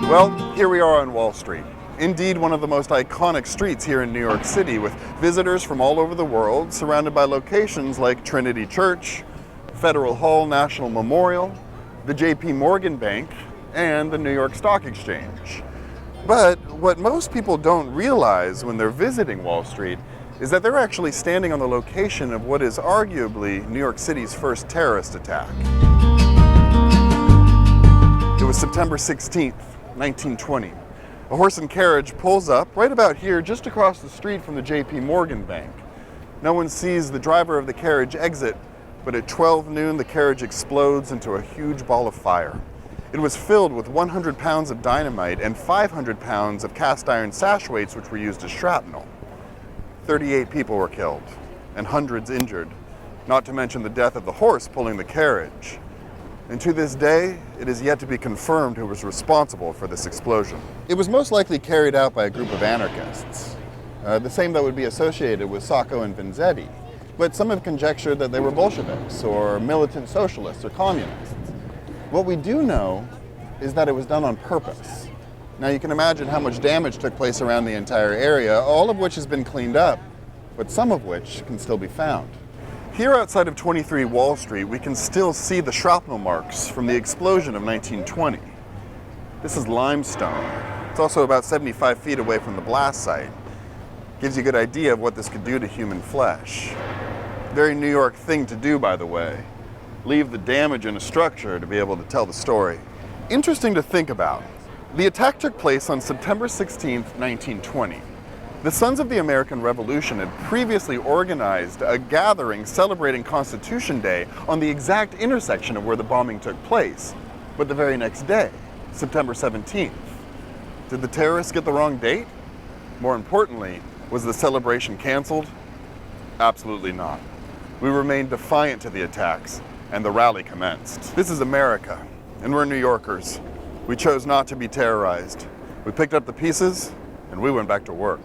Well, here we are on Wall Street. Indeed, one of the most iconic streets here in New York City, with visitors from all over the world, surrounded by locations like Trinity Church, Federal Hall National Memorial, the J.P. Morgan Bank, and the New York Stock Exchange. But what most people don't realize when they're visiting Wall Street is that they're actually standing on the location of what is arguably New York City's first terrorist attack. It was September 16th, 1920. A horse and carriage pulls up right about here, just across the street from the J.P. Morgan Bank. No one sees the driver of the carriage exit, but at 12 noon the carriage explodes into a huge ball of fire. It was filled with 100 pounds of dynamite and 500 pounds of cast iron sash weights, which were used as shrapnel. 38 people were killed and hundreds injured, not to mention the death of the horse pulling the carriage. And to this day, it is yet to be confirmed who was responsible for this explosion. It was most likely carried out by a group of anarchists, the same that would be associated with Sacco and Vanzetti. But some have conjectured that they were Bolsheviks or militant socialists or communists. What we do know is that it was done on purpose. Now you can imagine how much damage took place around the entire area, all of which has been cleaned up, but some of which can still be found. Here outside of 23 Wall Street, we can still see the shrapnel marks from the explosion of 1920. This is limestone. It's also about 75 feet away from the blast site. Gives you a good idea of what this could do to human flesh. Very New York thing to do, by the way. Leave the damage in a structure to be able to tell the story. Interesting to think about. The attack took place on September 16th, 1920. The Sons of the American Revolution had previously organized a gathering celebrating Constitution Day on the exact intersection of where the bombing took place, but the very next day, September 17th. Did the terrorists get the wrong date? More importantly, was the celebration canceled? Absolutely not. We remained defiant to the attacks, and the rally commenced. This is America, and we're New Yorkers. We chose not to be terrorized. We picked up the pieces, and we went back to work.